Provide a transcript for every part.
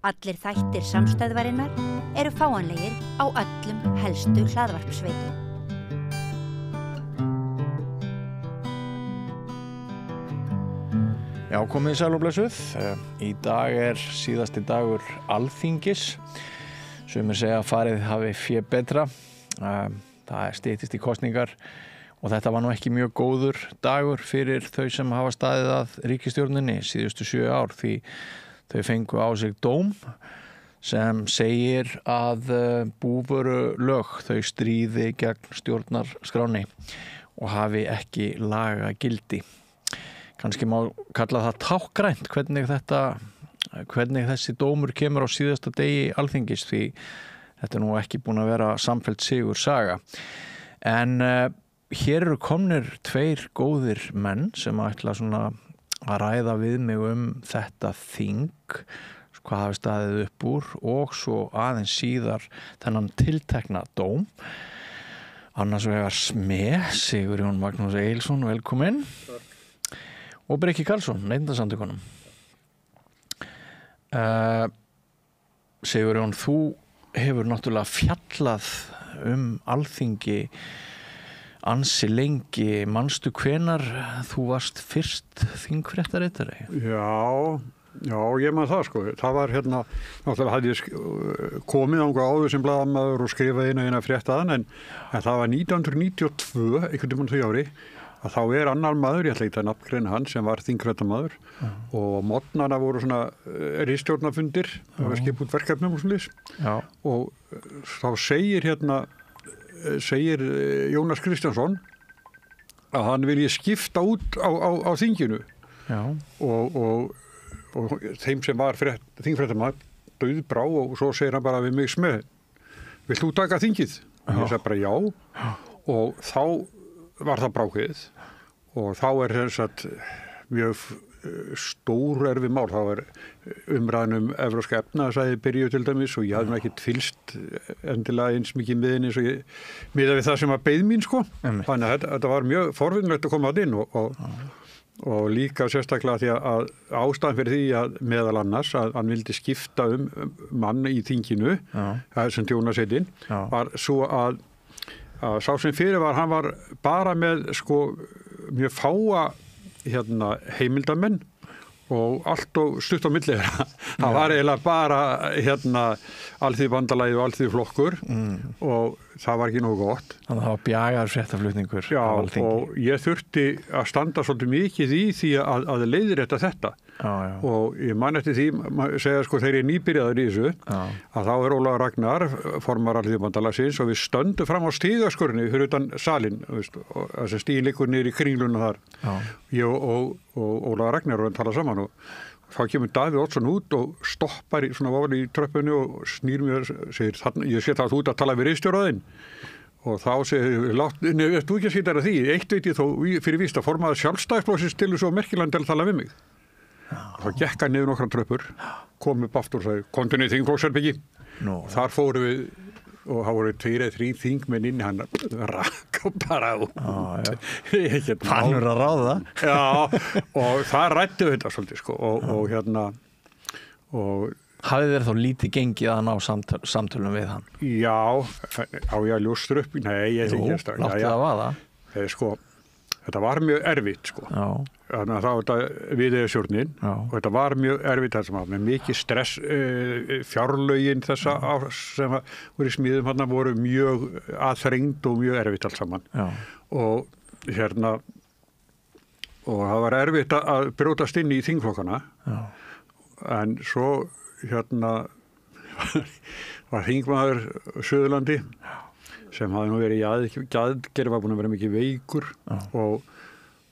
Allir þættir samstæðvarinnar eru fáanlegir á öllum helstu hlaðvarpsveitum. Já, komið sæl og blessuð. Í dag síðasti dagur Alþingis. Sumir segja að farið hafi fé betra. Það styttist í kosningar og þetta var nú ekki mjög góður dagur fyrir þau sem hafa staðið að ríkisstjórninni síðustu 7 ár því þau fengu á sig dóm sem segir að búvörulög þau stríði gegn stjórnarskránni og hafi ekki lagagildi. Kannski má kalla það tákgrænt hvernig þessi dómur kemur á síðasta degi Alþingis því þetta nú ekki búin að vera samfellt sigur saga. En hér eru komnir 2 góðir menn sem ætla svona að ræða við mig þetta þing, hvað hafi staðið upp úr og svo aðeins síðar þennan tiltekna dóm. Annars vegar Sigurjón Magnús Egilsson, velkominn. Og Breki Karlsson, Neytendasamtökunum. Sigurjón, þú hefur náttúrulega fjallað Alþingi ansi lengi. Manstu hvenær þú varst fyrst þingfréttaritari? Já, ég man það sko. Það var náttúrulega hafði ég komið ánga áður sem blaðamaður og skrifað eina fréttaðan en það var 1992, einhvern tímann 2 ári, að þá annar maður, ég ætla ekki að nafngreina hann, sem var þingfréttamaður og morgnana voru svona ritstjórnarfundir, það var skipt út verkefnum og svoleiðis. Og þá segir Jónas Kristjánsson að hann vilji skipta út á þinginu. Og þeim sem var þingfréttamaður dauðbrá og svo segir hann bara við mig vilt þú taka þingið? Og ég sagði bara já og þá var það brákið og þá þess að mjög stór erfið mál. Þá umræðan evrópska efnahagsæði byrjuð til dæmis og ég hafði nú ekkert fylgst endilega eins mikið með henni eins og ég miðað við það sem að beið mín sko. Þannig að þetta var mjög forvinnlegt að koma að inn og líka sérstaklega því að ástæðan fyrir því að meðal annars að hann vildi skipta mann í þinginu, sem Jónas heitinn, var svo að sá sem fyrir var, hann var bara með sko mjög fáa heimildamenn og allt og stutt á milli þeirra. Það var eiginlega bara Alþýðubandalagið og Alþýðuflokkur og það var ekki nógu gott. Þannig að það var bjagaður fréttaflutningur á Alþingi. Og ég þurfti að standa svolítið mikið í því að leiðrétta þetta. Og ég man eftir því, segja sko þegar ég nýbyrjaður í þessu, að þá Ólafur Ragnar, formar Alþýðubandalagsins og við stöndum fram á stígaskurni fyrir utan salinn, þessi stígin liggur niður í kringluna þar. Ég og Ólafur Ragnar og hann tala saman og þá kemur Davíð Oddsson út og stoppar svona ofan í tröppunni og snýr mér og segir, ég sé það að þú ert að tala við ritstjóraðinn. Og þá segir, ert þú ekki að sýta því? Eitt veit ég þó fyrir víst að formaður Sjálfstæðisflokksins til svo merkilega til að tala við mig. Þá gekk hann niður nokkrar tröppur, kom upp aftur og sagði, komdu niður þingflokksherbyggi. Þar fórum við og það voru 2 eða 3 þingmenn inn hann raka bara út. Fannur að ráða. Já, og það ræddi þetta svolítið sko og hafið þér þá lítið gengið að ná samtölum við hann? Já, á ég að ljóstra upp? Nei, ég ekki strax. Jú, láttu það vaða. Sko, þetta var mjög erfitt sko. Þannig að það var þetta viðeyðastjórnin og þetta var mjög erfitt þessum að með mikið stress, fjárlögin þessa sem voru í smíðum hann voru mjög aðþrengd og mjög erfitt allt saman. Og og það var erfitt að brjótast inn í þingflokkana en svo var þingmaður Suðurlandi sem hafði nú verið í aðgerð, var búin að vera mikið veikur og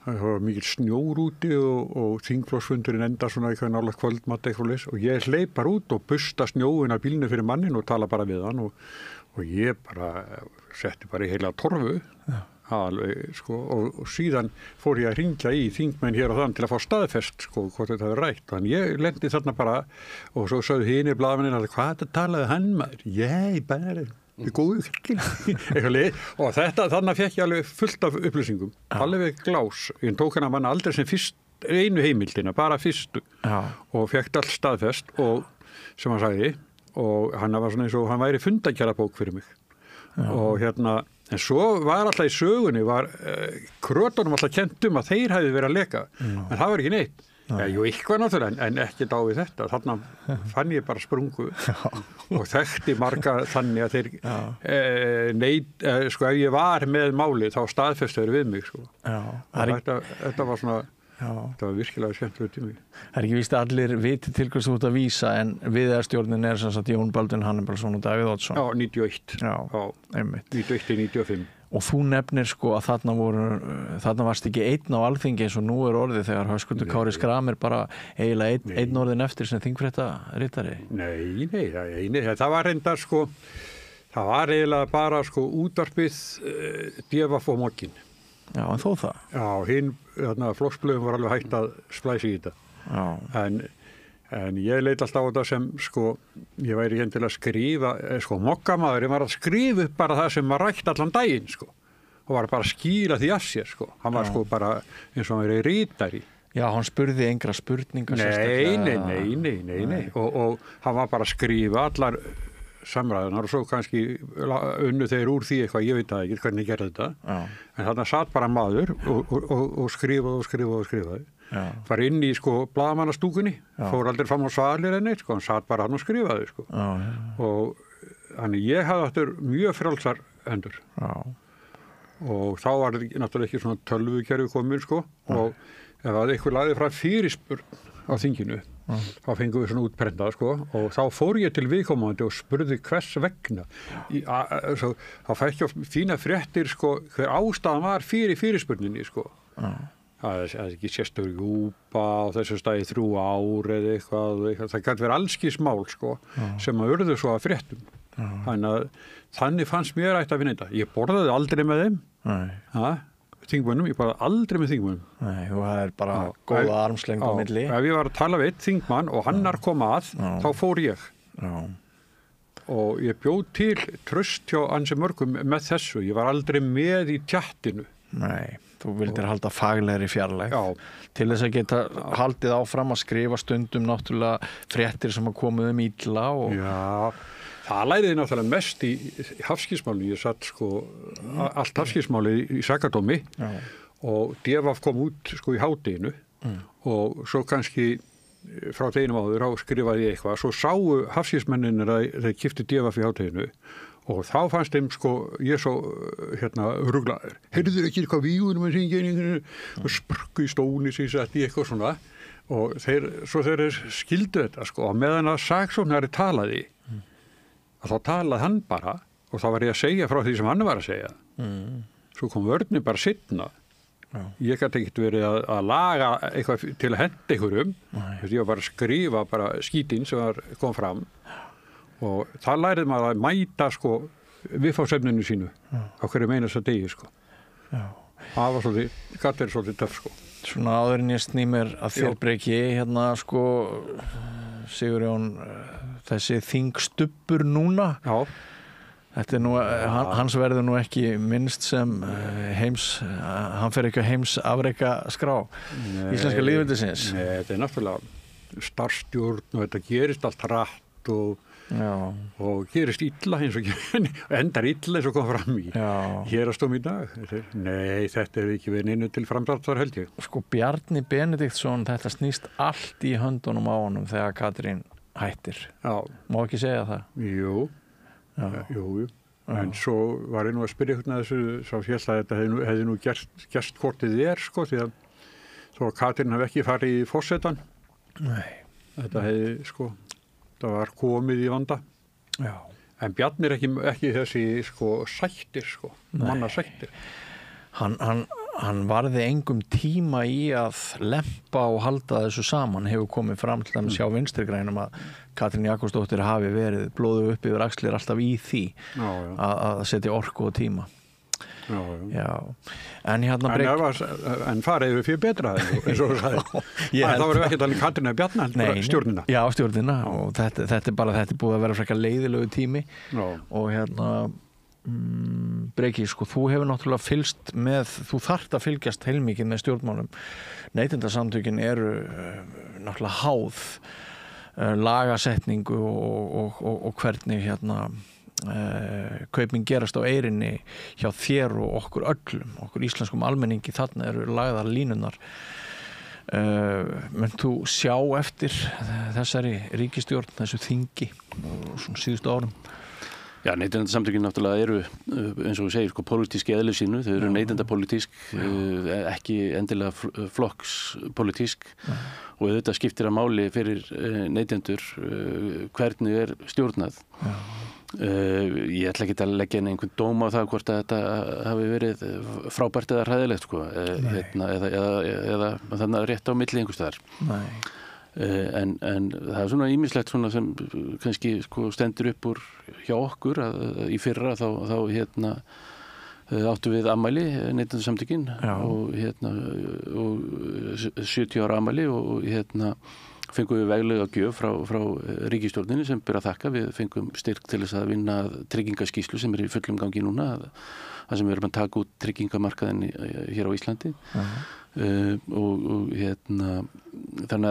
það var mikið snjór úti og þingflokksfundurinn enda svona eitthvað nálægt kvöldmat eitthvað og ég hleyp bara út og busta snjóin af bílnum fyrir mannin og tala bara við hann og ég bara setti bara í heila torfu alveg sko og síðan fór ég að hringja í þingmenn hér og þann til að fá staðfest sko hvort þetta hefur rætt. Þannig ég lendi þarna bara og svo sagði hinir blaðamennin að hvað þetta talaði hann maður? Ég bara góðu og þannig fekk ég alveg fullt af upplýsingum, alveg glás. Ég tók hann aldrei sem fyrst einu heimildina, bara fyrstu og fekk allt staðfest og sem hann sagði og hann var svona eins og hann væri fundagerðabók fyrir mig. Og en svo var alltaf í sögunni, var krötunum alltaf kennt að þeir hefði verið að leka, en það var ekki neitt. Jú, eitthvað náttúrulega, en ekki á við þetta. Þarna fann ég bara sprungu og þekkti marga þannig að þeir sko ef ég var með máli þá staðfestu þeir við mig, sko. Þetta var svona, þetta var virkilega skemmtilegt tími. Það ekki víst að allir viti til hvers þú ert að vísa, en viðarstjórnin sem sagt Jón Baldvin Hannibalsson og Davíð Oddsson. Já, 91. Einmitt. 91-95. Og þú nefnir sko að þarna varst ekki einn á Alþingi eins og nú orðið þegar Höskuldur Kári Schramir bara eiginlega einn orðin eftir sem þingfréttaritari. Nei, það var reyndar sko, það var eiginlega bara sko útvarpið D.V.A.F. og Moggin. Já, en þó það. Já, flokksblöðum var alveg hægt að splæsa í þetta. Já. En ég leit alltaf á þetta sem, sko, ég væri ekki til að skrifa, sko, moggamaðurinn var að skrifa upp bara það sem var rætt allan daginn, sko, og var bara að skýra því að sér, sko. Hann var sko bara eins og hann verið ritari. Já, hann spurði engra spurningar sérstaklega. Nei. Og hann var bara að skrifa allar samræðunar og svo kannski unnu þeir úr því eitthvað, ég veit það ekki hvernig gerði þetta. En þarna satt bara maður og skrifaði. Var inn í sko blaðamannastúkunni, fór aldrei fram á svalir en neitt, sko, hann satt bara hann og skrifaði, sko. Og þannig ég hafði aftur mjög frjálsar hendur. Og þá var þetta náttúrulega ekki svona tölvukerfi komin, sko, og ef það eitthvað lagði frá fyrirspurn á þinginu, þá fengum við svona útprentað, sko, og þá fór ég til viðkomandi og spurði hvers vegna. Þá fætti ég fína fréttir, sko, hver ástæðan var fyrir fyrirspurninni, sko. Það er ekki sérstökur Júpa á þessu staði 3 ár eða eitthvað. Það gæti verið allskis mál, sko, sem að urðu svo að fréttum. Þannig fannst mér ætti að vinna þetta. Ég borðaði aldrei með þeim, þingmönnum, ég borðaði aldrei með þingmönnum. Nei, og það er bara góða armslengd á milli. Ef ég var að tala við einn þingmann og hannar kom að, þá fór ég. Og ég bjóð til traust hjá ansi mörgum með þessu. Ég var aldrei með í tjattinu. Nei. Þú vildir halda faglegri fjarlægð til þess að geta haldið áfram að skrifa stundum náttúrulega fréttir sem að koma illa og... Já, það læriði náttúrulega mest í hafskísmáli. Ég satt sko allt hafskísmáli í sakadómi og D.V.A.F. kom út sko í hádeginu og svo kannski frá deginum áður á skrifaði ég eitthvað. Svo sáu hafskísmenninir að þeir keyptu D.V.A.F. í hádeginu og þá fannst þeim sko, ég svo ruglaður, heyrðu ekki eitthvað vígunum en syngja og sprukku í stóni sem sett í eitthvað svona og svo þeir skildu þetta sko og meðan að saksóknari talaði að þá talaði hann bara og þá var ég að segja frá því sem hann var að segja svo kom vörnin bara seinna ég gæti ekkert verið að laga eitthvað til að henda einhverjum ég var bara að skrifa bara skítinn sem kom fram og það lærið maður að mæta sko viðfangsefninu sínu á hverju meinast að degi sko. Það var svolítið, gæti verið svolítið töff sko. Svona áður en ég sný mér að þér Breki sko Sigurjón þessi þingstubbur núna. Þetta nú, hans verður nú ekki minnst sem hann fer ekki að heims afreka skrá íslenska lýðveldisins. Nei, þetta náttúrulega starfsstjórn og þetta gerist allt rætt og gerist illa eins og endar illa eins og kom fram í hérastómi í dag. Nei, þetta ekki verið neinu til framdráttar held ég. Sko Bjarni Benediktsson, þetta snýst allt í höndunum á honum þegar Katrín hættir. Má ekki segja það? Jú. En svo var ég nú að spyrja hérna þessu sá fjall að þetta hefði nú gerst kortið sko því að þó að Katrín hafi ekki farið í forsetan. Nei. Þetta hefði sko það var komið í vanda. En Bjarni ekki þessi sko sættir sko, mannasættir. Hann varði engum tíma í að lempa og halda þessu saman hefur komið fram til að sjá Vinstri grænum að Katrín Jakobsdóttir hafi verið blóðu upp yfir axlir alltaf í því að setja orku og tíma. En farið yfir fyrir betra eins og þú sagði. Það voru ekki talið Katrín eða Bjarni stjórnina. Já, stjórnina og þetta er búið að vera frekar leiðilegu tími og Breki, sko, þú hefur náttúrulega fylgst með, þú þarft að fylgjast heilmikið með stjórnmálum. Neytendasamtökin eru náttúrulega háð lagasetningu og hvernig kaupin gerast á eyrinni hjá þér og okkur öllum, okkur íslenskum almenningi. Þarna eru lagðar línunar. Menn þú sjá eftir þessari ríkisstjórn, þessu þingi og svona síðustu árum? Já, neytendasamtökin náttúrulega eru, eins og þú segir, pólitísk í eðli sínu. Þau eru neytendapólitísk, ekki endilega flokkspólitísk, og auðvitað skiptir að máli fyrir neytendur hvernig stjórnað. Ég ætla ekki að leggja inn einhvern dóm á það hvort að þetta hafi verið frábært eða hræðilegt, sko, eða þannig rétt á milli einhvers staðar. En það er svona ýmislegt svona sem kannski sko stendur upp úr hjá okkur að í fyrra þá áttu við afmæli Neytendasamtökin og 70 ára afmæli og fengum við veglega gjöf frá ríkisstjórninni sem ber að þakka. Við fengum styrk til þess að vinna tryggingaskýrslu sem í fullum gangi núna, það sem við erum að taka út tryggingamarkaðin hér á Íslandi. Þannig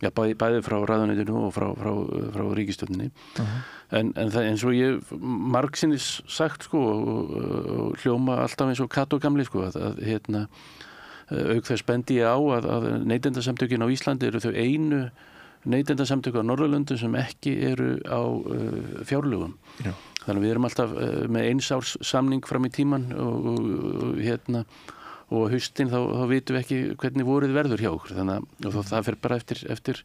að bæði frá ráðuneytinu og frá ríkisstjórninni. En það eins og ég margsinnis sagt, sko, og hljóma alltaf eins og Kató gamli, sko, að auk þess bendi ég á að neytendasamtökin á Íslandi eru þau einu neytendasamtök á Norðurlöndum sem ekki eru á fjárlögum. Já. Þannig að við erum alltaf með 1 árs samning fram í tíman og haustinn þá vitum við ekki hvernig vorið verður hjá okkur. Þannig að það fer bara eftir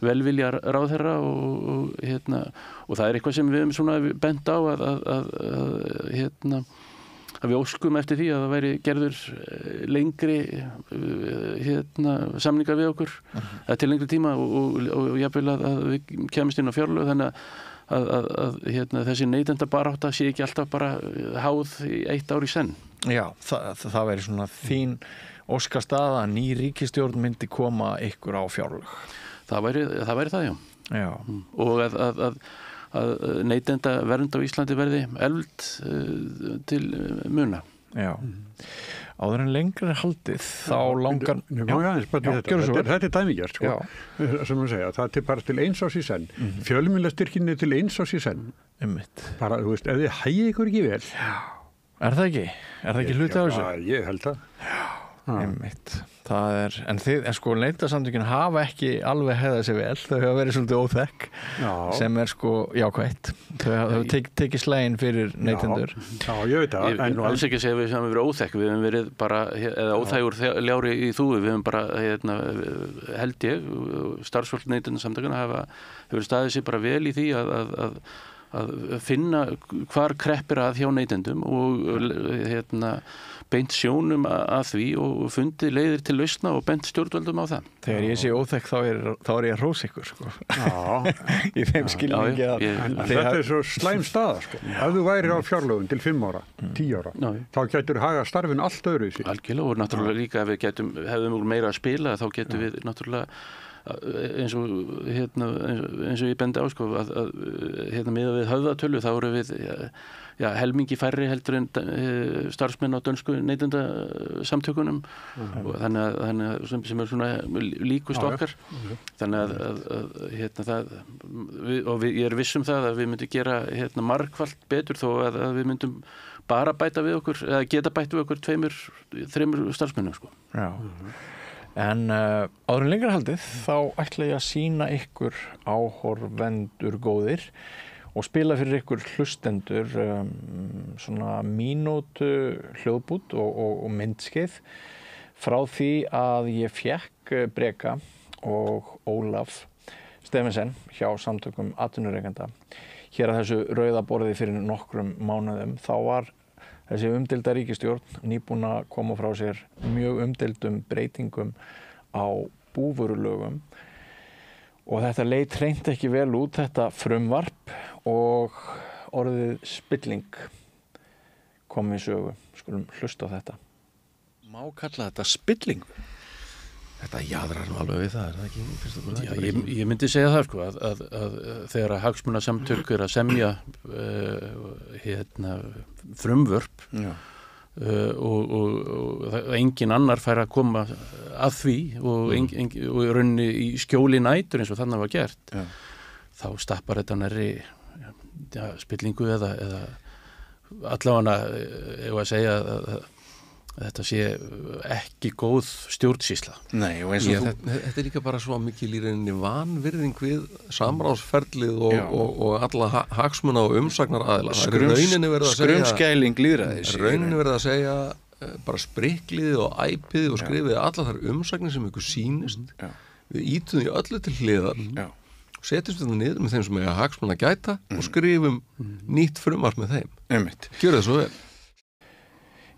velvilja ráðherra og það er eitthvað sem við höfum svona bent á að við óskum eftir því að það væri gerður lengri samningar við okkur til lengri tíma og jafnvel að við kemumst inn á fjárlög, þannig að þessi neytendabarátta sé ekki alltaf bara háð í 1 ár í senn. Já, það væri svona þín óskastaða að ný ríkisstjórn myndi koma ykkur á fjárlög. Það væri það, já. Og að neytendavernd á Íslandi verði efld til muna. Já. Áður en lengra haldið þá langar... Þetta er dæmigjart, sko, sem að segja. Það er bara til 1 árs í senn. Fjölmiðlastyrkinni til 1 árs í senn. Bara, þú veist, ef þið hægir ykkur ekki vel. Er það ekki? Er það ekki hluti á þessu? Já, ég held það. Það er, en sko neytendasamtökin hafa ekki alveg hegðað sér vel, þau hafa verið svolítið óþekk sem er sko jákvætt, þau hafa tekið slægin fyrir neytendur. Já, ég veit það. Ég alls ekki að segja við höfum verið óþekk, við höfum verið bara, eða óþægur ljári í þúfi, við höfum bara, held ég, starfsfólk neytendasamtökina hefur staðið sér bara vel í því að finna hvar kreppir að hjá neytendum og beint sjónum að því og fundið leiðir til lausna og bent stjórnvöldum á það. Þegar ég sé óþekk þá er ég að hrósa ykkur, sko. Í þeim skilningi en þetta er svo slæm staða, sko. Ef þú væri á fjárlögum til 5 ára, 10 ára, þá getur haga starfin allt öðru í sig. Algjörlega, og náttúrulega líka ef við hefðum meira að spila, þá getum við náttúrulega eins og ég bendi á, sko, að miðað við höfðatölu þá eru við helmingi færri heldur en starfsmenn á dönsku neytendasamtökunum og þannig að sem er svona líkust okkar. Þannig að ég er viss um það að við myndum gera margfalt betur þó að við myndum bara bæta við okkur eða geta bætt við okkur 2-3 starfsmennum, sko. Já. En áður en lengra haldið þá ætla ég að sýna ykkur áhorfendur góðir og spila fyrir ykkur hlustendur svona mínútu hljóðbút og myndskeið frá því að ég fékk Breka og Ólaf Stephensen hjá samtökum atvinnurekenda hér að þessu rauða borði fyrir nokkrum mánuðum. Þá var þessi umdeilda ríkisstjórn nýbúin að koma frá sér mjög umdeildum breytingum á búvörulögum og þetta leit hreint ekki vel út, þetta frumvarp, og orðið spilling kom í sögu. Skulum hlusta á þetta. Má kalla þetta spilling? Þetta jaðrar nú alveg við það, er það ekki? Já, ég myndi segja það, sko, að þegar að hagsmunasamtök eru að semja frumvörp, og engin annar fær að koma að því og í rauninni í skjóli nætur eins og þannig var gert þá stappar þetta nærri spillingu eða allavega ef að segja að þetta sé ekki góð stjórnsýsla. Nei, og þetta líka bara svo mikil í rauninni vanvirðing við samráðsferlið og alla hagsmuna og umsagnar aðila. Skrumskæling lýðræðis. Rauninni verið að segja bara spriklið og æpið og skrifið allar þar umsagnir sem ykkur sýnist. Við ítum því öllu til hliðar og setjumst þetta niður með þeim sem eiga hagsmuna gæta og skrifum nýtt frumvarp með þeim. Gjör það svo vel.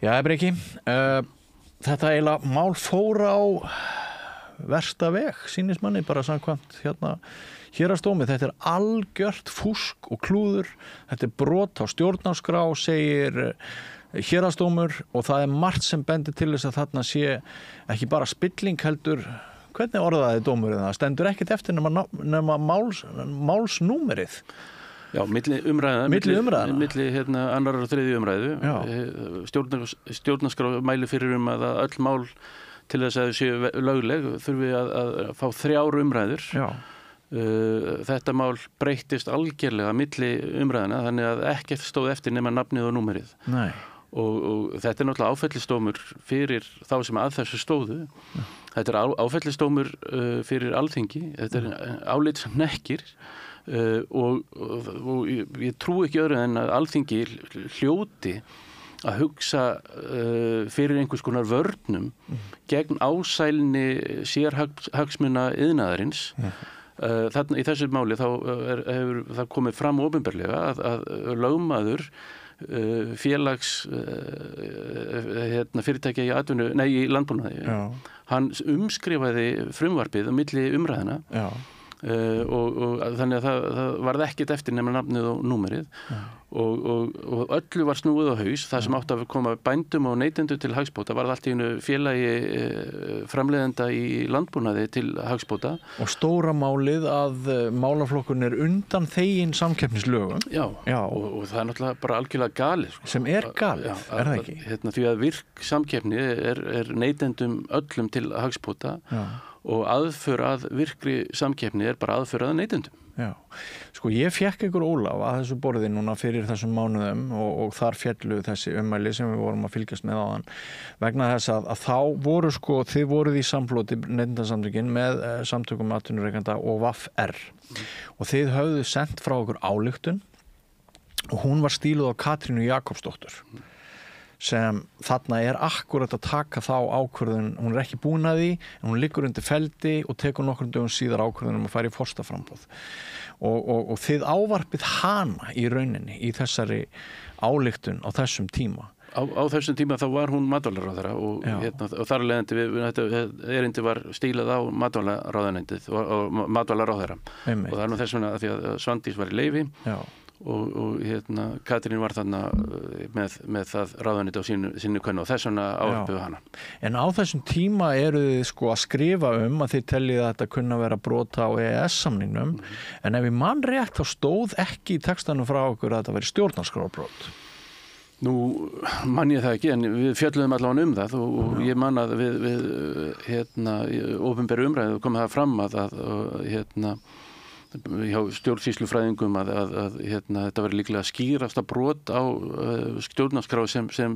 Já, Breki, þetta eiginlega mál fór á versta veg, sýnist manni, bara samkvæmt héraðsdómi. Þetta algjört fúsk og klúður, þetta brot á stjórnarskrá, segir héraðsdómur og það margt sem bendir til þess að þarna sé ekki bara spilling heldur, hvernig orðaði dómurinn það? Stendur ekkert eftir nema málsnúmerið. Já, milli umræðina. Milli annar og þriðju umræðu. Stjórnarskrá mæli fyrir að öll mál til þess að þau séu lögleg þurfi að fá 3 umræður. Þetta mál breyttist algerlega milli umræðina þannig að ekkert stóð eftir nema nafnið og númerið. Nei. Og þetta náttúrulega áfellisdómur fyrir þá sem að þessu stóðu. Þetta áfellisdómur fyrir Alþingi. Þetta álitshnekkir. Og ég trúi ekki öðru en að Alþingi hljóti að hugsa fyrir einhvers konar vörnum gegn ásælni sérhagsmuna iðnaðarins. Í þessu máli þá hefur það komið fram opinberlega að lögmaður félags fyrirtækja í landbúnaði hann umskrifaði frumvarpið milli umræðina og þannig að það varð ekkert eftir nema nafnið og númerið og öllu var snúið á haus það sem átti að koma bændum og neytendur til hagsbóta varð allt í einu félagi framleiðenda í landbúnaði til hagsbóta og stóra málið að málaflokkurinn undan þegin samkeppnislögum og það náttúrulega bara algjörlega galið sem galið, það ekki? Því að virk samkeppni er neytendum öllum til hagsbóta og aðför að virkri samkeppni bara aðför að neytendum. Já, sko ég fekk ykkur Ólaf að þessu borði núna fyrir þessum mánuðum og þar féllu þessi ummæli sem við vorum að fylgjast með áðan vegna þess að þá voru þið voruð í samfloti Neytendasamtökin með samtökum atvinnurekenda og VFR og þið höfðu sent frá okkur ályktun og hún var stíluð á Katrínu Jakobsdóttur sem þarna akkurat að taka þá ákvörðun, hún ekki búin að því en hún liggur undir feldi og tekur nokkrum dögum síðar ákvörðun að fara í forstaframboð og þið ávarpið hana í rauninni í þessari ályktun á þessum tíma. Á þessum tíma þá var hún matvælaráðherra og þar alveg erindi var stílað á matvælaráðuneytið og matvælaráðherra og það nú þess vegna að því að Svandís var í leyfi og Katrín var þarna með það ráðuneytið á sínu könnu og þess vegna ávarpið hana. En á þessum tíma eru þið að skrifa að þið teljið að þetta kunna vera brota á EES-samningnum en ef ég man rétt þá stóð ekki í textanum frá okkur að þetta veri stjórnarskrárbrot. Nú man ég það ekki en við fjölluðum allavega það og ég man að við opinberu umræðu kom það fram að hjá stjórnsýslufræðingum að þetta verður líklega skýrasta brot á stjórnarskrá sem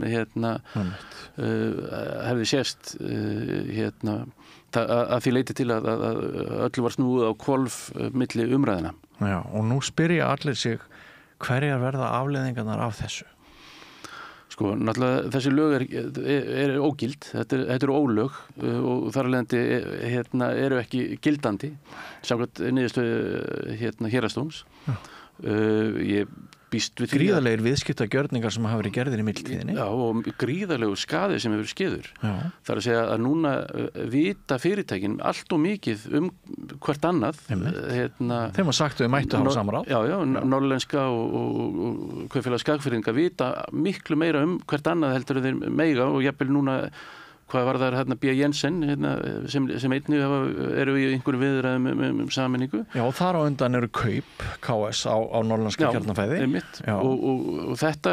hefði sést að því leiti til að öllu var snúið á hvolf milli umræðina. Já, og nú spyrja allir sig hverjar verða afleiðingarnar af þessu? Sko, náttúrulega þessi lög er ógild, þetta eru ólög og þar alvegandi eru ekki gildandi samkvæmt niðurstöðu héraðsdóms. Ég býst við gríðarlegir viðskiptagjörningar sem hafa verið gerðir í millitíðinni. Já, og gríðarlegu skaði sem hefur skeður. Það er að segja að núna vita fyrirtækin allt og mikið hvert annað. Þeim var sagt að þau mættu hafa samráð. Já, Norðlenska og Kaupfélag Skagfirðinga vita miklu meira hvert annað heldur þeir meiga og jafnvel núna hvað var það B. Jensen sem einnig eru í einhverju viðræðum sameiningu. Já, og þar á undan eru KS á Norðlenska kjarnafæði. Og þetta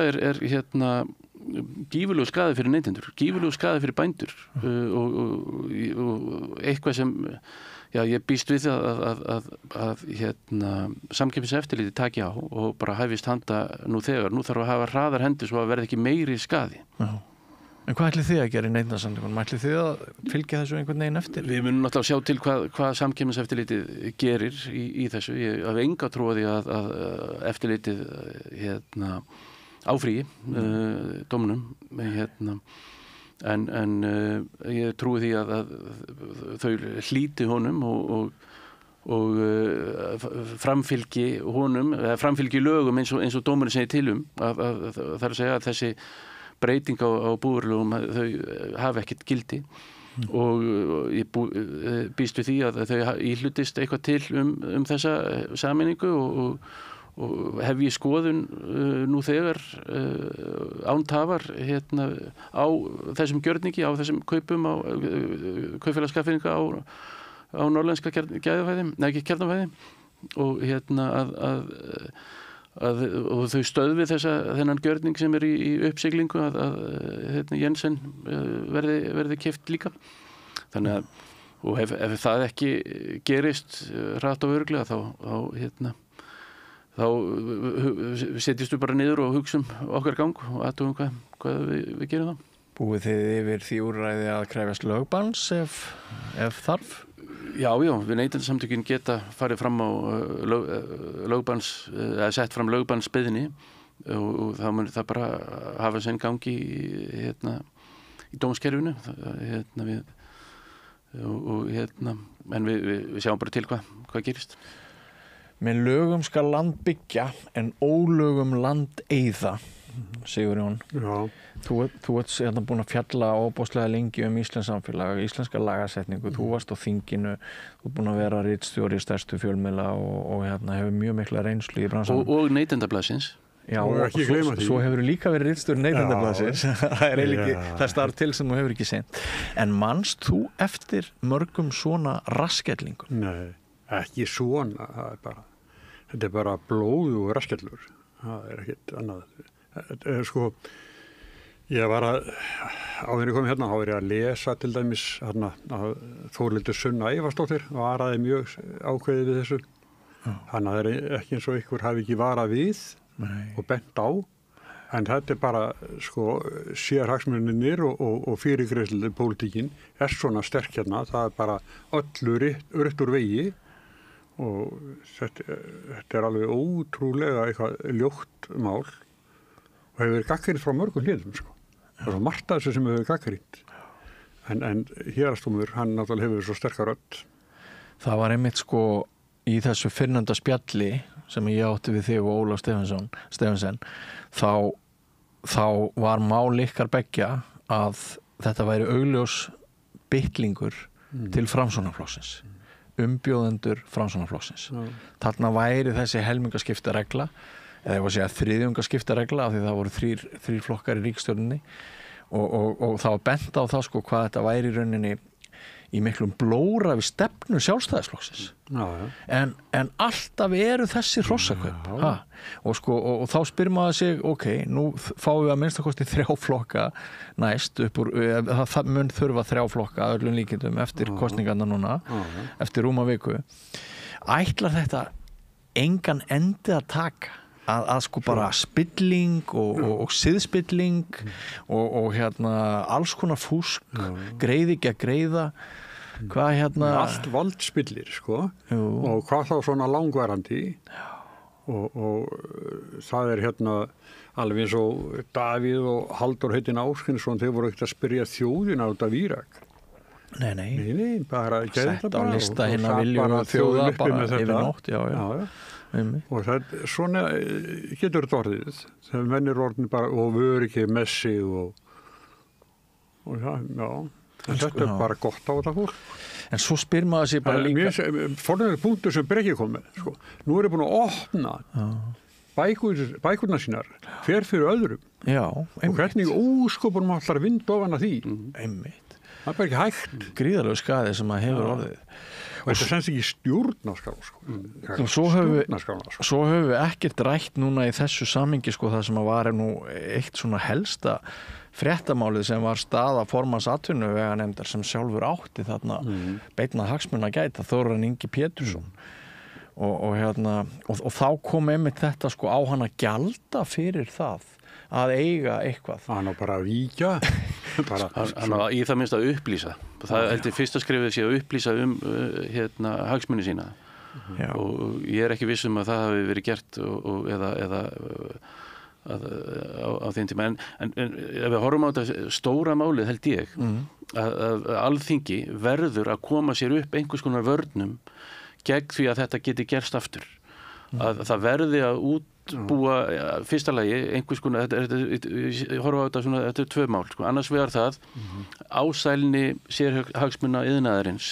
gífurlegur skaði fyrir neytendur, gífurlegur skaði fyrir bændur og eitthvað sem ég býst við að samkeppniseftirlitið taki á og bara hæfist handa nú þegar. Nú þarf að hafa hraðar hendur svo að verði ekki meiri skaði. Já. En hvað ætlið þið að gera í neytendasamtökunum? Ætlið þið að fylgja þessu einhvern veginn eftir? Við munum náttúrulega sjá til hvað samkeppniseftirlitið gerir í þessu. Ég hafi enga trú á því að eftirlitið áfríi dómunum en ég trúi því að þau hlíti honum og framfylgi honum, eða framfylgi lögum eins og dómurinn segir til að það að segja að þessi breyting á búvörulögum þau hafi ekkert gildi og ég býst við því að þau íhlutist eitthvað til þessa sameiningu og hef ég skoðun nú þegar án tafar á þessum gjörningi, á þessum kaupum á kaupfélagskaffinninga á norrlenska kjarnafæði og og þau stöðvi þennan gjörning sem í uppsiglingu að Jensen verði keypt líka. Þannig að og ef það ekki gerist hratt og örugglega þá setjumst við bara niður og hugsum okkar gang og athugum hvað við gerum þá. Búið þið yfir því úrræði að krefjast lögbanns ef þarf? Já, við neytendasamtökin geta farið fram á lögbanns, eða sett fram lögbannsbeiðni og þá mun það bara hafa sinn gangi í dómskerfinu en við sjáum bara til hvað gerist. Með lögum skal land byggja en ólögum land eyða, Sigurjón. Já. Þú ert búin að fjalla óbúslega lengi íslenskt samfélag, íslenska lagasetningu, þú varst á þinginu, þú ert búin að vera ritstjóri í stærstu fjölmiðla og hefur mjög mikla reynslu í bransanum. Og Neytendablaðsins. Já, og svo hefur þú líka verið ritstjóri Neytendablaðsins. Það er starf til sem þú hefur ekki sent. En manst þú eftir mörgum svona raskellingum? Nei, ekki svona. Þetta er bara blóð og raskellur. Það er ekkert annað. Sko, ég var áður ég kom hérna, þá var ég að lesa til dæmis að Þórhildur Sunna Ævarsdóttir varaði mjög ákveðið við þessu. Þannig að það er ekki eins og ykkur hafi ekki varað við og bent á, en þetta er bara sko sérhagsmunirnir og fyrirgreiðslu pólitíkin er svona sterk hérna, það er bara öllu rétt úr vegi og þetta er alveg ótrúlega eitthvað ljótt mál og hefur verið gagnrýnt frá mörgum hliðum sko. Það er svo margt af þessu sem hefur verið gagnrýnt en héraðsdómur, hann náttúrulega hefur svo sterkar rödd. Það var einmitt sko í þessu fyrrnefnda spjalli sem ég átti við þig og Ólaf Stephensen þá var mál ykkar beggja að þetta væri augljós bitlingur til Framsóknarflokksins, umbjóðendur Framsóknarflokksins. Þarna væri þessi helmingaskiptaregla eða ég var að segja þriðjungaskiptaregla af því það voru þrír flokkar í ríkisstjórninni og það var bent á það sko hvað þetta væri í rauninni í miklum blóra við stefnu Sjálfstæðisflokksins. En alltaf eru þessi hrossakaup og þá spyr maður sig ok, nú fáum við að minnstakosti 3 flokka næst upp úr, það mun þurfa 3 flokka öllum líkindum eftir kosningarna núna eftir rúma viku. Ætlar þetta engan endi að taka? Að sko bara spilling og siðspilling og alls konar fúsk, greiði ekki að greiða allt vald spillir sko og hvað þá svona langvarandi og það er alveg eins og Davíð og Halldór Heitin Áskinsson, þeir voru ekkert að spyrja þjóðina út af Írak. Nei, bara sett á lista hinna viljum þjóða bara yfir nótt, já. Og það svona getur þetta orðið þegar menn er orðin bara og vör ekki messi og þetta er bara gott á þetta fólk. En svo spyr maður sér bara líka forðanlega punktur sem Breki kom með sko. Nú er ég búin að opna bækurnar sínar hver fyrir öðrum og hvernig óskopunum allar vind ofan að því einmitt. Það er bara ekki hægt. Gríðarlegu skaði sem að hefur orðið. Og þetta semst ekki stjórnarskrá, sko. Og svo höfum við ekkert rætt núna í þessu samhengi, sko, það sem að var nú eitt svona helsta fréttamálið sem var staða formanns atvinnuveganefndar sem sjálfur átti þarna beinna hagsmuna að gæta, Þórarinn Ingi Pétursson. Og þá kom einmitt þetta, sko, á hann að gjalda fyrir það að eiga eitthvað. Hann á bara að víkja. Hann á í það minnst að upplýsa. Það heldur fyrsta skrifið sé að upplýsa hagsmuni sína. Já. Og ég ekki viss að það hafi verið gert eða á þeim tíma. En ef við horfum á þetta stóra málið held ég að Alþingi verður að koma sér upp einhvers konar vörnum gegn því að þetta geti gerst aftur. Að það verði að útbúa fyrsta lagi einhvers konar, horfa á þetta svona, þetta tvö mál, sko. Annars vegar það ásælni sérhagsmuna iðnaðarins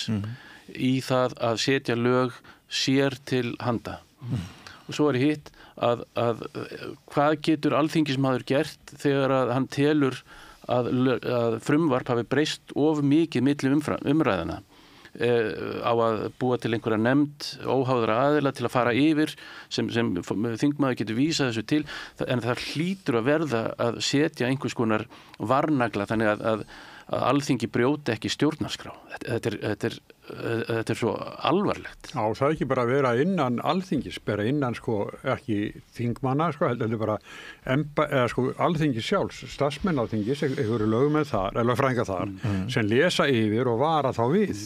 í það að setja lög sér til handa. Og svo hitt að hvað getur alþingismaður gert þegar að hann telur að frumvarp hafi breyst of mikið milli umræðana. Á að búa til einhverja nefnd óháðra aðila til að fara yfir sem þingmaður getur vísað þessu til, en það hlýtur að verða að setja einhvers konar varnagla þannig að Alþingi brjóti ekki stjórnarskrá. Þetta er svo alvarlegt. Já, það er ekki bara að vera innan Alþingis, bara innan sko ekki þingmanna, sko, heldur bara Alþingis sjálfs, starfsmenn Alþingis, einhverju lögmenn þar, eller frænga þar, sem lesa yfir og vara þá við.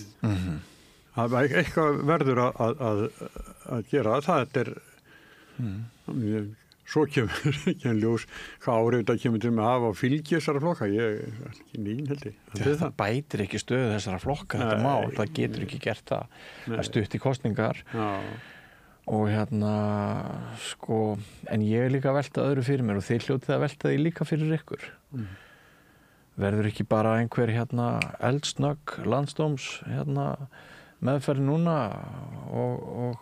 Það er eitthvað verður að gera það, svo kemur ekki en ljós hvað árið þetta kemur til með að hafa fylgi þessara flokka, ég er ekki nýn held ég. Það bætir ekki stöðu þessara flokka, þetta mál, það getur ekki gert það stutt í kosningar. Já. Og sko, en ég er líka að velta öðru fyrir mér og þeir hljótið að velta því líka fyrir ykkur. Verður ekki bara einhver eldsnögg landsdóms meðferð núna og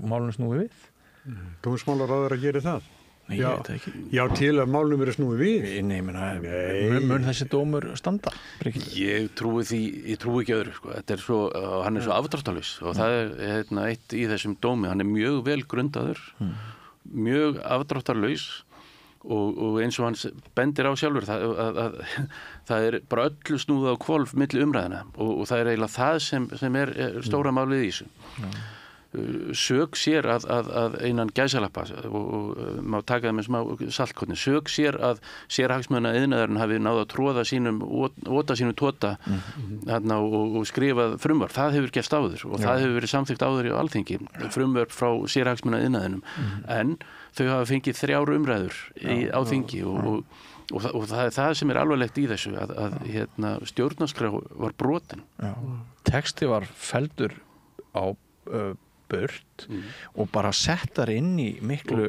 málum snúi við? Dómsmálaráðherra gerir það? Ég veit það ekki. Já, til að málum verið snúið við? Nei, mun þessi dómur standa? Ég trúi ekki öðru, sko. Þetta er svo, hann er svo afdráttarlaus og það er eitt í þessum dómi, hann er mjög vel grundaður, mjög afdráttarlaus og eins og hann bendir á sjálfur það er bara öllu snúið á hvolf milli umræðina og það er eiginlega það sem er stóra málið í þessu. Sök sér að einan gæsalappa og má taka það með smá saltkotni, sök sér að sérhagsmuna iðnaðurinn hafi náð að tróða sínum tóta og skrifað frumvarp, það hefur gerst áður og það hefur verið samþykkt áður í Alþingi, frumvarp frá sérhagsmuna iðnaðinum, en þau hafa fengið 3 umræður á þingi og það er það sem er alvarlegt í þessu að stjórnarskrá var brotin. Texti var feldur á burt og bara settar inn í miklu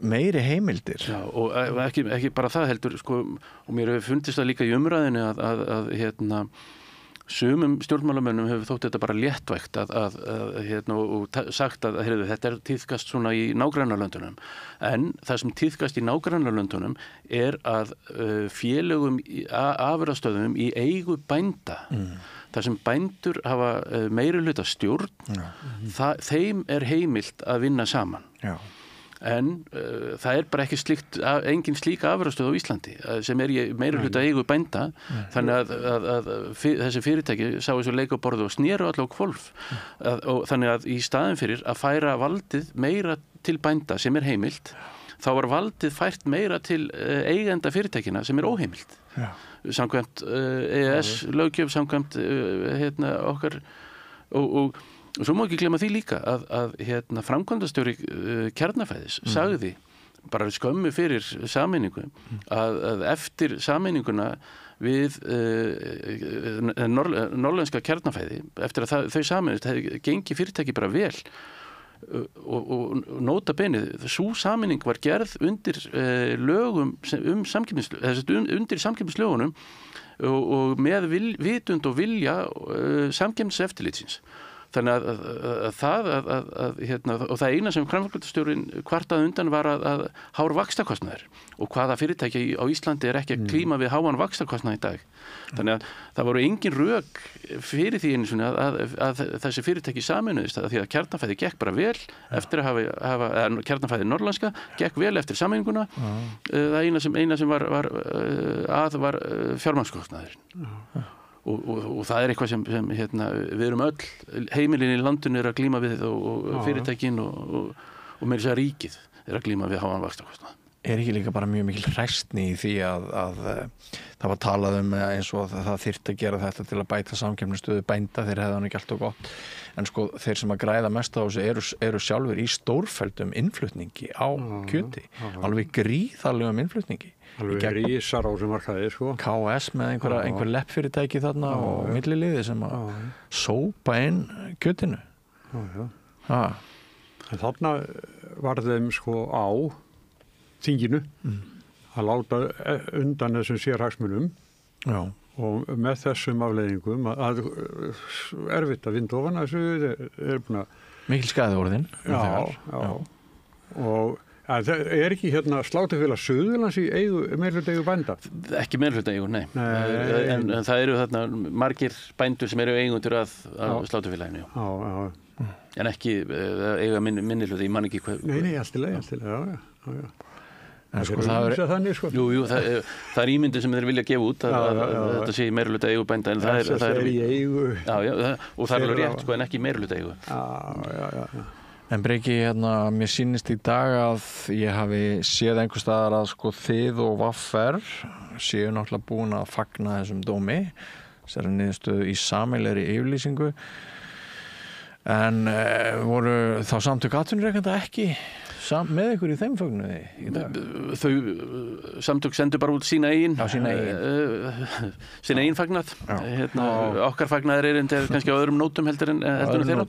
meiri heimildir. Já, og ekki bara það heldur, sko, og mér hefur fundist það líka í umræðinu að sumum stjórnmálamönnum hefur þótt þetta bara léttvægt og sagt að þetta tíðkast svona í nágrannalöndunum, en það sem tíðkast í nágrannalöndunum er að félögum afurðastöðvum í eigu bænda þar sem bændur hafa meirihluta stjórn, þeim er heimilt að vinna saman. Já. En það er bara ekki engin slík afurðastöð á Íslandi sem er í meirihluta eigu bænda, þannig að þessi fyrirtæki sáu þessu leikaborðu og snéru allavega á hvolf. Og þannig að í staðin fyrir að færa valdið meira til bænda sem er heimilt, þá var valdið fært meira til eigenda fyrirtækina sem er óheimilt. Já. Samkvæmt EES löggjöf, samkvæmt okkar og svo má ekki glemma því líka að framkvæmdastjóri Kjarnafæðis sagði bara skömmu fyrir sameiningu að eftir sameininguna við norðlenska Kjarnafæði, eftir að þau sameinist hefði gengið fyrirtæki bara vel og nota benið, sú sameining var gerð undir lögum undir samkeppnislögunum og með vitund og vilja samkeppniseftirlitsins. Þannig og það eina sem framkvæmdastjórinn kvartaði undan var að hár vaxtakostnaður og hvaða fyrirtæki á Íslandi ekki að klíma við háan vaxtakostnað í dag. Þannig að það voru engin rök fyrir því einu svona að þessi fyrirtæki sameinuðist því að Kjarnafæði gekk bara vel eftir að hafa Kjarnafæði Norrlandska gekk vel eftir sameininguna. Það eina sem var fjármagnskostnaðurinn. Og það eitthvað sem við erum öll heimilin í landinu að glíma við og fyrirtækin og meira þess að ríkið að glíma við háan vaxtakostnað. Ekki líka bara mjög mikil hræstni í því að það var talað eins og það þyrfti að gera þetta til að bæta samkeppnisstöðu bænda, þeir hefðu hann ekki alltaf gott en sko þeir sem að græða mest á þessu eru sjálfur í stórfelldum innflutningi á kjöti, alveg gríðarlegum innflutningi. Alveg rísar á sem markaði, sko. KS með einhver leppfyrirtæki þarna og milliliði sem að sópa inn kjötinu. En þarna var þeim sko á þinginu að láta undan þessum sérhagsmunum og með þessum afleiðingum að erfitt að vinda ofan þessu búin að mikil skaði orðin og það ekki Sláturfélag Suðurlands í meirihluta eigu bænda? Ekki meirihluta eigu, nei. En það eru þarna margir bændur sem eru eigundur að Sláturfélaginu. En ekki eiga minnihluta, ég man ekki hvað. Nei, allt í lagi, já. En sko það ímyndin sem þeir vilja gefa út að þetta sé meirihluta eigu bænda en það er í eigu og það er alveg rétt sko en ekki meirihluta eigu. En Breki, mér sýnist í dag að ég hafi séð einhvers staðar að sko þið og VR séu náttúrulega búin að fagna þessum dómi, þessari niðurstöðu í sameiginlegri yfirlýsingu en voru þá samtök atvinnurekenda ekki með ykkur í þeim fögnuði í dag? Þau samtök sendu bara út sína eigin fagnað. Okkar fagnaðir er kannski á öðrum nótum heldur en þeirra.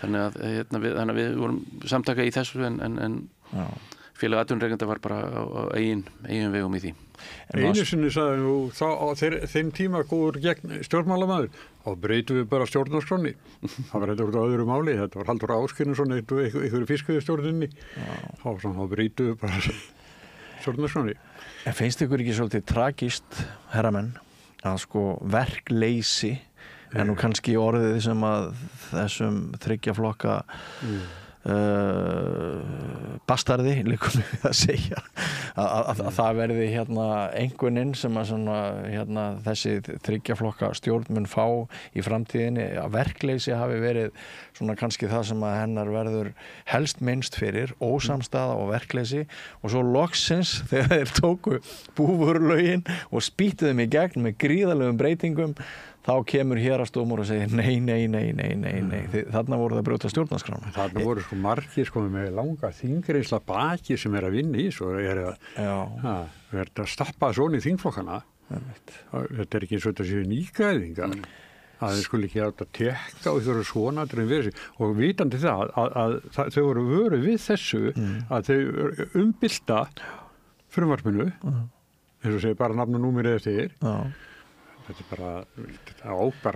Þannig að við vorum samtaka í þessu en félag atvinnurekenda var bara á eigin vegum í því. Einu sinni sagði nú á þeim tíma góður gegn stjórnmálamaður og breytum við bara stjórnarskránni. Það var þetta úr öðru máli, þetta var Halldór Ásgeirsson einhverju fiskveiðistjórninni þá breytum við bara stjórnarskránni. En finnst ykkur ekki svolítið tragíst, herramenn, að sko verkleysi en nú kannski orðið sem að þessum þriggja flokka bastarði líkum við að segja að það verði einhverninn sem að þessi þriggja flokka stjórn mun fá í framtíðinni að verkleysi hafi verið svona kannski það sem að hennar verður helst minnst fyrir, ósamstaða og verkleysi og svo loksins þegar þeir tóku búvörulögin og spýttu þeim í gegn með gríðarlegum breytingum þá kemur héraðsdómur og segir nei. Þarna voru það að brjóta stjórnarskrána. Þarna voru sko margir með langa þingreynsla baki sem að vinna í svo verður að stappa svona í þingflokkana. Þetta ekki eins og þetta séu nýgræðingar. Að þeir skuli ekki átt að tekka og þau eru svona og vitandi það að þau voru vöru við þessu að þau umbylta frumvarpinu eins og segir bara nafn og númerið eftir. Þetta bara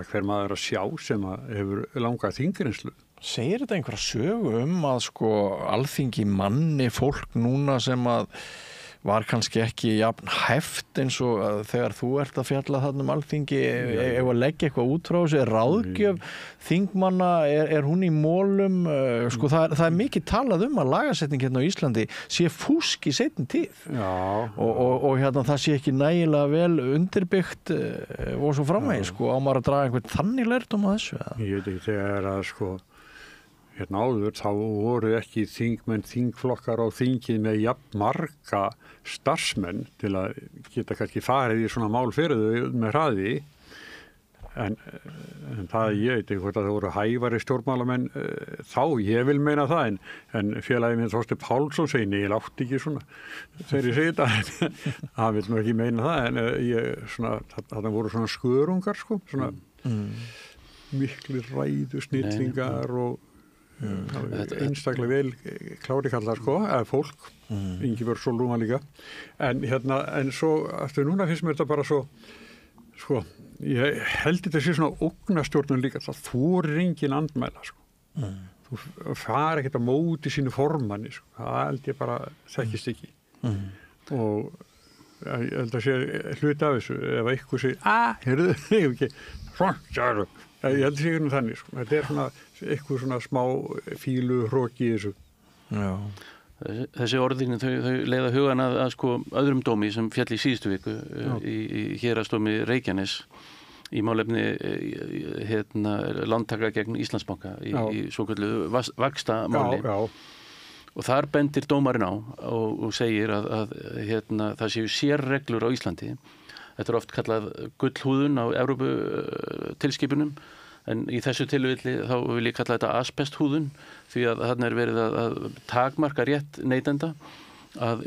hver maður að sjá sem að hefur langa þingreynslu. Segir þetta einhverja sögu að sko alþingi manni fólk núna sem að var kannski ekki jafn hæft eins og þegar þú ert að fjalla þarna alþingi ef að leggja eitthvað út frá þessu ráðgjöf þingmanna er hún í mólum sko það er mikið talað að lagasetning hérna á Íslandi sé fúsk í seinni tíð og það sé ekki nægilega vel undirbyggt og svo framvegis sko á maður að draga einhvern þannig lærdóm á þessu Ég veit ekki þegar að sko hérna áður þá voru ekki þingflokkar á þingið með jafn marga starfsmenn til að geta kannski farið í svona mál fyrir þau með hraði en það ég veit ekki hvort að það voru hæfari stjórnmálamenn þá ég vil meina það en félagi minn Þorsteinn Pálsson segir nei, ég látti ekki svona þegar ég segi þetta hann vil nú ekki meina það en það voru svona skörungar sko svona miklir ræðu snillingar og einstaklega vel klári kallar sko, eða fólk Ingibjörg Sólrún líka en svo eftir núna finnst mér þetta bara svo Sko, ég held þetta sé svona ógnastjórnun líka, það þorir engin andmæla, sko. Þú fari ekkert á móti sínu formanni, sko. Það held ég bara þekkist ekki. Og ég held að sé hluti af þessu, ef eitthvað segir, heyrðu, ég ekki, ég held að sé ekki þannig, sko. Þetta svona eitthvað svona smá fílu hroki í þessu. Já. Þessi orðin, þau leiða hugan að sko öðrum dómi sem fjall í síðustu viku í héraðsdómi Reykjanes í málefni lántaka gegn Íslandsbanka í svokölluðu vaxtamáli. Og þar bendir dómarinn á og segir að það séu sérreglur á Íslandi. Þetta oft kallað gullhúðun á Evrópu tilskipunum. En í þessu tilfelli þá vil ég kalla þetta asbesthúðun því að þarna verið að takmarka rétt neytenda að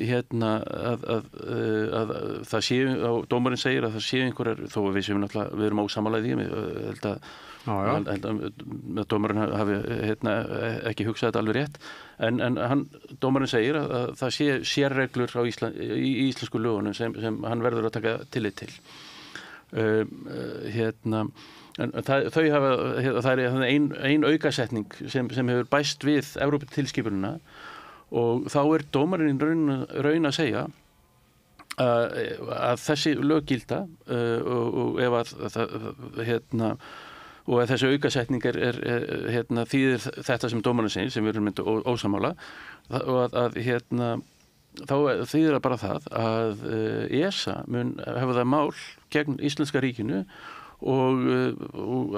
það séu, og dómarinn segir að það séu einhverjar, þó að við erum ósamála í því, ég held að dómarinn hafi ekki hugsað þetta alveg rétt, en dómarinn segir að það sé sérreglur í íslensku lögunum sem hann verður að taka tillit til. En það er ein aukasetning sem hefur bæst við Evróputilskipunina og þá dómarinn raun að segja að þessi lög gilda og ef og ef þessi aukasetning þýðir þetta sem dómarinn segir, sem við erum myndið ósamála, og þá þýðir það bara það að ESA mun hafa það mál gegn Íslenska ríkinu og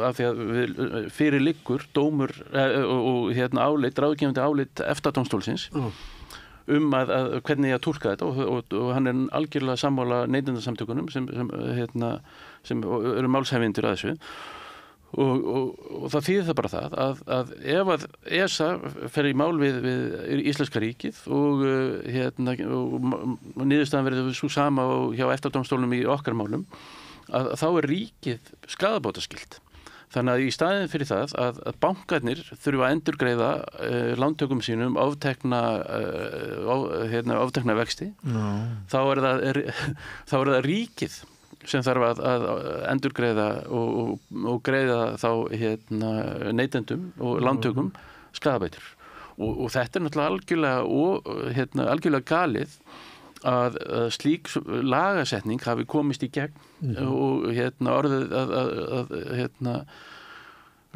af því að fyrir liggur dómur og ráðgefandi álit EFTA-dómstólsins að hvernig ég að túlka þetta og hann algjörlega sammála neytendasamtökunum sem eru málshefjendur að þessu og það þýðir það bara það að ef að ESA fer í mál við Íslenska ríkið og niðurstaðan verður svo sama hjá EFTA-dómstólnum í okkar málum að þá ríkið skaðabótaskylt. Þannig að í staðinn fyrir það að bankarnir þurfa að endurgreiða lántökum sínum oftekna vexti, þá er það ríkið sem þarf að endurgreiða og greiða þá neytendum og lántökum skaðabætur. Og þetta er náttúrulega algjörlega galið að slík lagasetning hafi komist í gegn og orðið að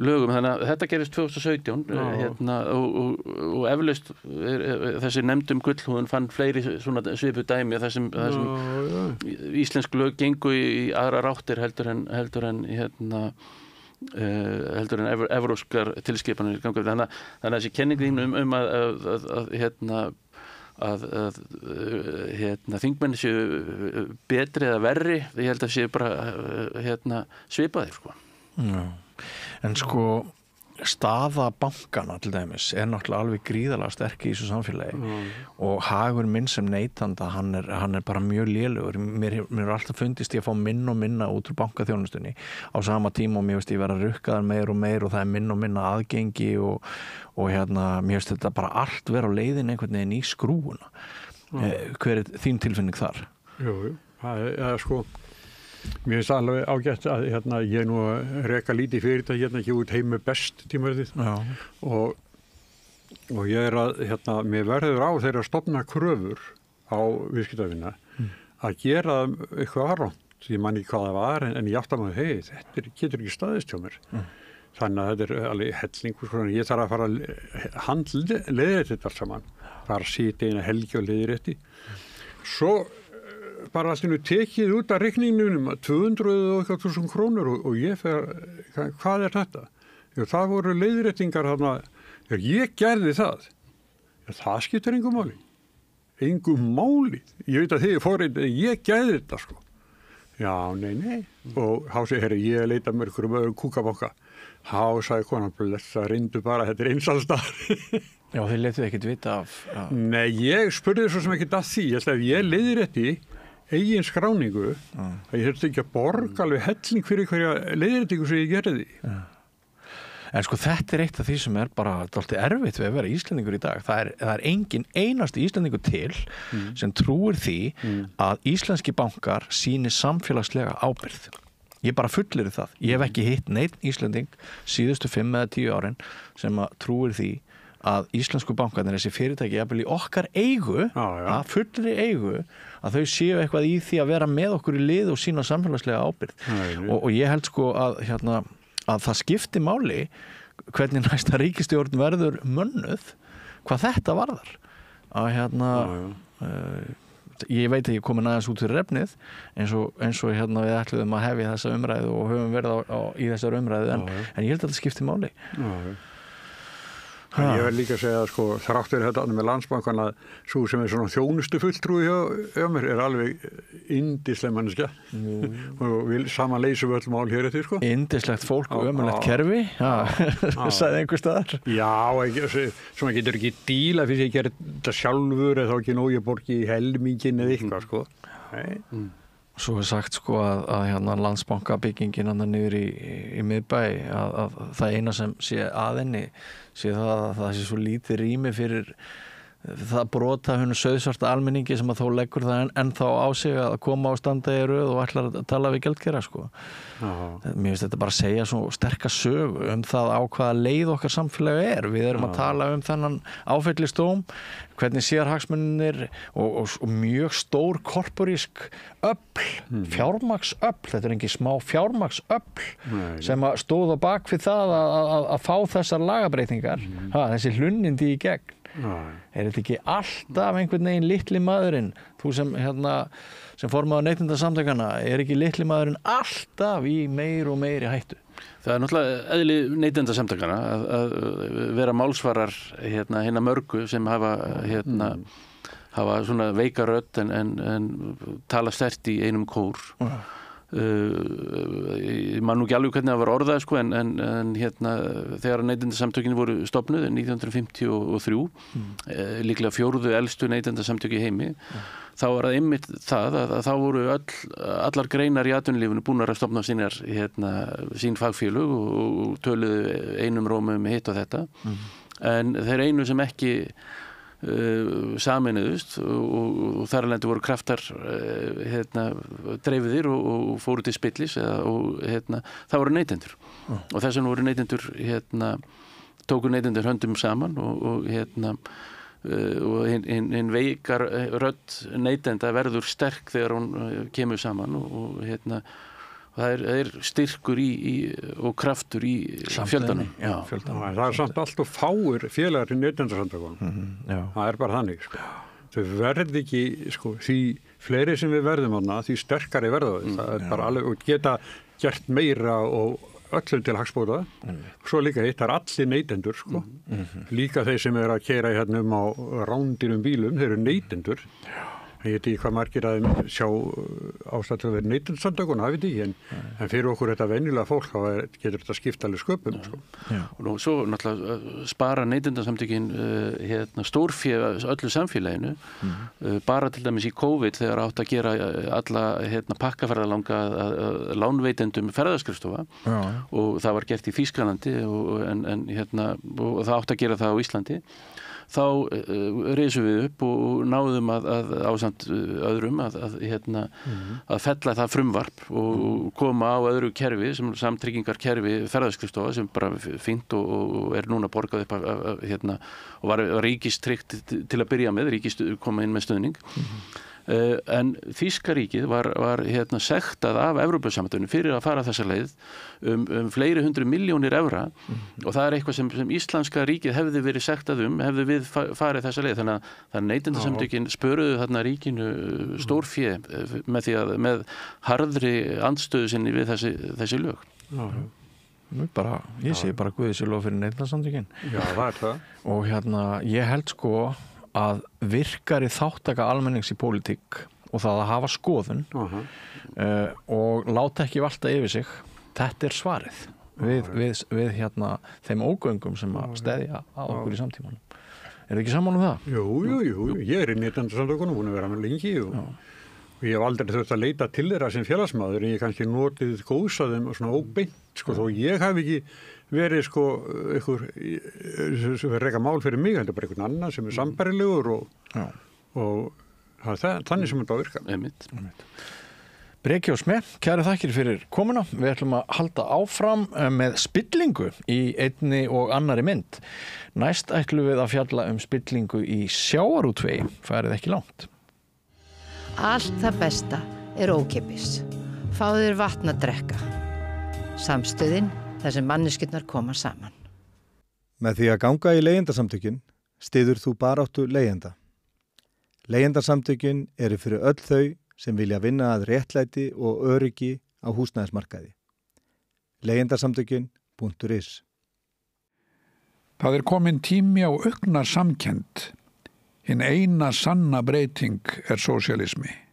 lögum. Þannig að þetta gerist 2017 og eflaust þessi nefndum gullhúðun fann fleiri svona svipu dæmi þar sem íslensk lög gengu í aðra ráttir heldur en evrópskar tilskipanir ganga. Þannig að þessi kenning að þingmenn séu betri eða verri, ég held að séu bara svipaðir, sko. Já. En sko staða bankana til dæmis er náttúrulega alveg gríðarlega sterk í þessu samfélagi og hagur minn sem neytanda hann er bara mjög lélegur. Mér er alltaf fundist ég að fá minna og minna út úr bankaþjónustunni á sama tíma og mér veist ég vera rukkaðar meir og það er minna og minna aðgengi og mér veist þetta bara allt vera á leiðin einhvern veginn í skrúuna. Hver er þín tilfinning þar? Jú, það er sko mér finnst alveg ágætt að ég nú reka lítið fyrirtæki ekki út Heimi Best tímaritið og ég að mér verður á þeirra að stofna kröfur á viðskiptavina að gera eitthvað aðránt ég man ekki hvað það var en ég átti að maður þetta getur ekki staðist hjá mér þannig að þetta er alveg hellingur ég þarf að fara að handleiðrétta þetta allt saman fara að sitja eina helgi og leiðrétti svo bara allir tekið út af reikningunum 200.000 krónur og ég fer, hvað er þetta? Það voru leiðréttingar þarna, ég gerði það. Það skiptir engu máli. Engu máli. Ég veit að þið fórið, ég gerði þetta sko. Já, nei. Og þá segir ég leita mér ykkur öðrum kúkabanka. Þá sagði konan, blessa, reyndu bara, þetta er einsalstaðar. Já, þið leituð ekkert vita af... Já. Nei, ég spurði svo sem ekkert að því. Ég leiðrétti eigin skráningu að ég þurfti ekki að borga alveg helling fyrir hverja leiðréttingu sem ég gerði. En sko þetta er eitt af því sem er bara dálítið erfitt við að vera Íslendingur í dag. Það er engin einasti Íslendingur til sem trúir því að íslenski bankar sýni samfélagslega ábyrgð. Ég bara fullir það. Ég hef ekki hitt neitt Íslending síðustu 5 eða 10 árin sem að trúir því að íslensku bankarnir, þessi fyrirtæki jafnvel í okkar eigu, að fullri eigu, að þau séu eitthvað í því að vera með okkur í lið og sína samfélagslega ábyrgð. Og ég held sko að það skipti máli hvernig næsta ríkisstjórn verður mönnuð hvað þetta varðar. Að ég veit að ég komin aðeins út fyrir efnið eins og við ætluðum að hefja þessa umræðu og höfum verið í þessar umræðu en ég held að þetta skipti máli. Ég vil líka segja að sko, þráttur þetta með Landsbankan að svo sem er svona þjónustu fulltrúi hjá mér er alveg yndisleg manneskja og við saman leysum öll mál hér eftir sko. Yndislegt fólk og ömurlegt kerfi, sagði einhver staðar. Já, svona getur ekki díla fyrir að ég gera þetta sjálfur eða þá ekki nóg ég borgi í helmingin eða eitthvað sko. Svo er sagt sko að Landsbankabyggingin niður í miðbæ að það eina sem sé að henni sé það að það sé svo lítið rými fyrir það brota húnu sauðsvarta almenningi sem að þó leggur það ennþá á sig að koma á standa í röð og ætlar að tala við gjaldkera sko. Mér finnst þetta bara að segja svo sterka sögu það á hvaða leið okkar samfélagi er. Við erum að tala þennan áfellistóm, hvernig sérhagsmunir og mjög stór korporísk öfl, fjármagnsöfl, þetta er ekki smá fjármagnsöfl sem að stóð á bak við það að fá þessar lagabreytingar, þessi hlunnindi í gegn. Er þetta ekki alltaf einhvern veginn litli maðurinn, þú sem formaður neytendasamtökanna, er ekki litli maðurinn alltaf í meiri og meiri hættu? Það er náttúrulega eðli neytendasamtökanna að vera málsvarar hinna mörgu sem hafa svona veika rödd en tala sterkt í einum kór. Ég man nú ekki alveg hvernig það var orðað sko, en þegar neytendasamtökin voru stofnuð 1953 líklega 4. elstu neytendasamtök í heimi þá var það einmitt það að þá voru allar greinar í atvinnulífinu búnar að stofna sín fagfélög og töluðu einum rómum hitt og þetta en þeir einu sem ekki sameinuðust og þar alveg voru kraftar dreifiðir og fóru til spillis það voru neytendur og þess vegna voru neytendur tóku neytendur höndum saman og hinn veikar rödd neytenda verður sterk þegar hún kemur saman og það er styrkur og kraftur í fjöldanum. Það er samt allt og fáir félagar í neytendasamtökunum. Það er bara þannig. Sko. Þau verði ekki, sko, því fleiri sem við verðum hana, því sterkari verða þau. Það er bara alveg, og geta gert meira og öllum til hagsbóta. Svo líka hitt, það er allir neytendur, sko. Líka þeir sem eru að keyra á rándýrum bílum, þeir eru neytendur. Ég veit ekki hvað margir að sjá ástætt að vera neytendasamtökunum, það veit ég en fyrir okkur þetta venjulega fólk þá getur þetta skipt alveg sköpum. Sko. Og svo náttúrulega spara neytendasamtökin stórfé öllu samfélaginu bara til dæmis í COVID þegar átt að gera alla pakkaferðalanga lánveitendum ferðaskrifstofa og það var gert í Þýskalandi og það átt að gera það á Íslandi. Þá reisum við upp og náðum að ásamt öðrum að fella það frumvarp og koma á öðru kerfi sem samtryggingarkerfi ferðaskrifstofa sem bara fínt og er núna borgað upp og var ríkistryggt til að byrja með, ríkis koma inn með stuðning. En Þýska ríkið var sektað af Evrópusambandinu fyrir að fara þessa leið fleiri 100 milljónir evra og það er eitthvað sem íslenska ríkið hefði verið sektað hefði við farið þessa leið þannig að neytendasamtökin spöruðu þarna ríkinu stórfé með harðri andstöðu sinni við þessi lög. Ég sé bara Guði sér lof fyrir neytendasamtökin. Já, það er það. Og ég held sko að virkari þáttaka almennings í pólitík og það að hafa skoðun og láta ekki valta yfir sig, þetta er svarið við þeim ógöngum sem að steðja að okkur í samtímanum. Er það ekki sammála um það? Jú, ég er í neytendasamtökunum, búin að vera með lengi og ég hef aldrei þurft að leita til þeirra sem félagsmaður en ég kannski notið góðs að þeim og svona óbeint, sko, þó ég hef ekki verið sko ykkur reka mál fyrir mig, þetta er bara einhvern annan sem er sambærilegur og þannig sem þetta á virka. Breki og Sme, kæri þakkir fyrir komuna. Við ætlum að halda áfram með spillingu í einni og annari mynd. Næst ætlum við að fjalla spillingu í sjávarútvegi, farið ekki langt. Allt það besta ókeypis. Fáðu þér vatn að drekka. Samstöðin, þar sem manneskjurnar koma saman. Með því að ganga í leigjendasamtökin styður þú baráttu leigjenda. Leigjendasamtökin eru fyrir öll þau sem vilja vinna að réttlæti og öryggi á húsnæðismarkaði. Leigjendasamtökin.is. Það komin tími á aukna samkennd. Hinn eina sanna breyting sósíalismi.